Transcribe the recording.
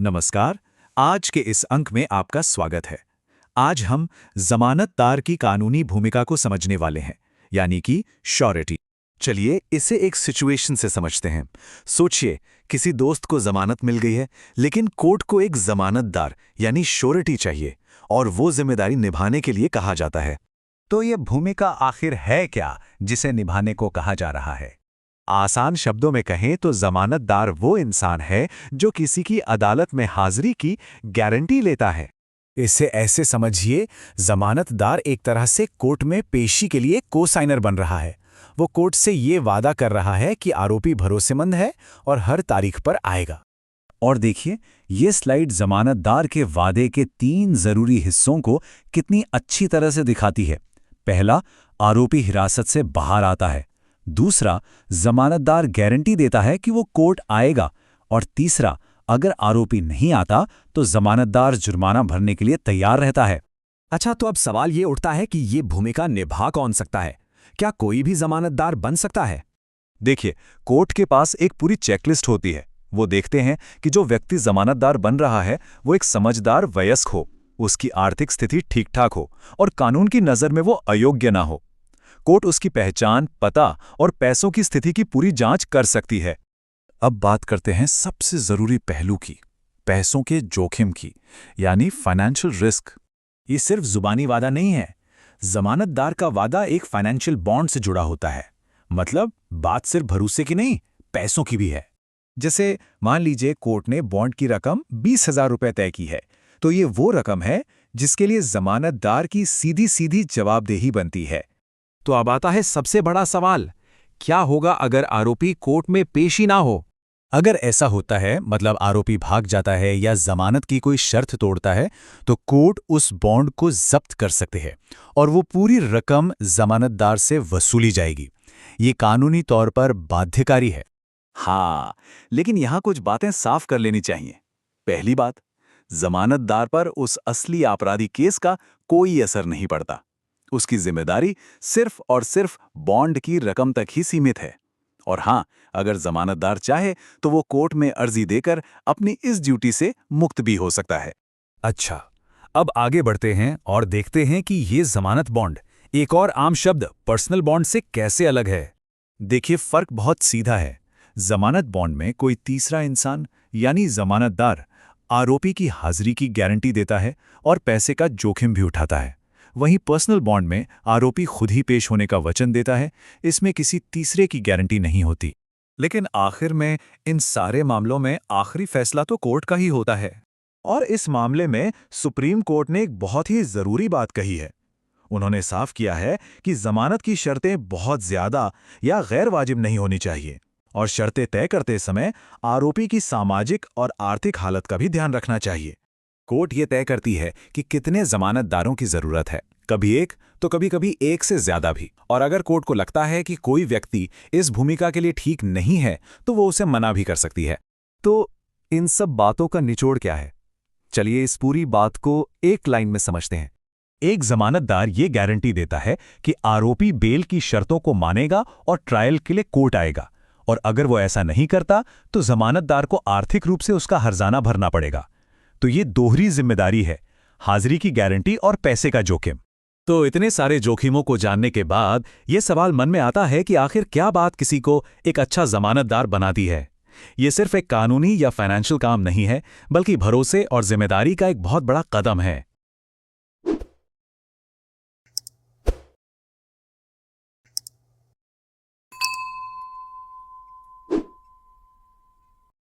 नमस्कार। आज के इस अंक में आपका स्वागत है। आज हम जमानतदार की कानूनी भूमिका को समझने वाले हैं, यानी कि श्योरिटी। चलिए इसे एक सिचुएशन से समझते हैं। सोचिए, किसी दोस्त को जमानत मिल गई है, लेकिन कोर्ट को एक जमानतदार यानी श्योरिटी चाहिए और वो जिम्मेदारी निभाने के लिए कहा जाता है। तो ये भूमिका आखिर है क्या जिसे निभाने को कहा जा रहा है? आसान शब्दों में कहें तो जमानतदार वो इंसान है जो किसी की अदालत में हाजिरी की गारंटी लेता है। इसे ऐसे समझिए, जमानतदार एक तरह से कोर्ट में पेशी के लिए को साइनर बन रहा है। वो कोर्ट से ये वादा कर रहा है कि आरोपी भरोसेमंद है और हर तारीख पर आएगा। और देखिए, ये स्लाइड जमानतदार के वादे के 3 जरूरी हिस्सों को कितनी अच्छी तरह से दिखाती है। पहला, आरोपी हिरासत से बाहर आता है। दूसरा, जमानतदार गारंटी देता है कि वो कोर्ट आएगा। और तीसरा, अगर आरोपी नहीं आता तो जमानतदार जुर्माना भरने के लिए तैयार रहता है। अच्छा, तो अब सवाल ये उठता है कि ये भूमिका निभा कौन सकता है? क्या कोई भी जमानतदार बन सकता है? देखिए, कोर्ट के पास एक पूरी चेकलिस्ट होती है। वो देखते हैं कि जो व्यक्ति जमानतदार बन रहा है वो एक समझदार वयस्क हो, उसकी आर्थिक स्थिति ठीक ठाक हो और कानून की नज़र में वो अयोग्य ना हो। कोर्ट उसकी पहचान, पता और पैसों की स्थिति की पूरी जांच कर सकती है। अब बात करते हैं सबसे जरूरी पहलू की, पैसों के जोखिम की, यानी फाइनेंशियल रिस्क। ये सिर्फ जुबानी वादा नहीं है। जमानतदार का वादा एक फाइनेंशियल बॉन्ड से जुड़ा होता है। मतलब बात सिर्फ भरोसे की नहीं, पैसों की भी है। जैसे मान लीजिए कोर्ट ने बॉन्ड की रकम 20,000 रुपए तय की है, तो ये वो रकम है जिसके लिए जमानतदार की सीधी सीधी जवाबदेही बनती है। तो अब आता है सबसे बड़ा सवाल, क्या होगा अगर आरोपी कोर्ट में पेश ही ना हो? अगर ऐसा होता है, मतलब आरोपी भाग जाता है या जमानत की कोई शर्त तोड़ता है, तो कोर्ट उस बॉन्ड को जब्त कर सकते हैं और वो पूरी रकम जमानतदार से वसूली जाएगी। ये कानूनी तौर पर बाध्यकारी है। हाँ, लेकिन यहां कुछ बातें साफ कर लेनी चाहिए। पहली बात, जमानतदार पर उस असली आपराधिक केस का कोई असर नहीं पड़ता। उसकी जिम्मेदारी सिर्फ और सिर्फ बॉन्ड की रकम तक ही सीमित है। और हाँ, अगर जमानतदार चाहे तो वो कोर्ट में अर्जी देकर अपनी इस ड्यूटी से मुक्त भी हो सकता है। अच्छा, अब आगे बढ़ते हैं और देखते हैं कि ये जमानत बॉन्ड एक और आम शब्द पर्सनल बॉन्ड से कैसे अलग है। देखिए, फर्क बहुत सीधा है। जमानत बॉन्ड में कोई तीसरा इंसान यानी जमानतदार आरोपी की हाजिरी की गारंटी देता है और पैसे का जोखिम भी उठाता है। वहीं पर्सनल बॉन्ड में आरोपी खुद ही पेश होने का वचन देता है, इसमें किसी तीसरे की गारंटी नहीं होती। लेकिन आखिर में इन सारे मामलों में आखिरी फैसला तो कोर्ट का ही होता है। और इस मामले में सुप्रीम कोर्ट ने एक बहुत ही जरूरी बात कही है। उन्होंने साफ किया है कि जमानत की शर्तें बहुत ज्यादा या गैर वाजिब नहीं होनी चाहिए और शर्तें तय करते समय आरोपी की सामाजिक और आर्थिक हालत का भी ध्यान रखना चाहिए। कोर्ट ये तय करती है कि कितने जमानतदारों की जरूरत है, कभी एक तो कभी-कभी एक से ज्यादा भी। और अगर कोर्ट को लगता है कि कोई व्यक्ति इस भूमिका के लिए ठीक नहीं है, तो वो उसे मना भी कर सकती है। तो इन सब बातों का निचोड़ क्या है? चलिए इस पूरी बात को एक लाइन में समझते हैं। एक जमानतदार ये गारंटी देता है कि आरोपी बेल की शर्तों को मानेगा और ट्रायल के लिए कोर्ट आएगा, और अगर वो ऐसा नहीं करता तो जमानतदार को आर्थिक रूप से उसका हर्जाना भरना पड़ेगा। तो ये दोहरी जिम्मेदारी है, हाजिरी की गारंटी और पैसे का जोखिम। तो इतने सारे जोखिमों को जानने के बाद ये सवाल मन में आता है कि आखिर क्या बात किसी को एक अच्छा जमानतदार बनाती है? ये सिर्फ एक कानूनी या फाइनेंशियल काम नहीं है, बल्कि भरोसे और जिम्मेदारी का एक बहुत बड़ा कदम है।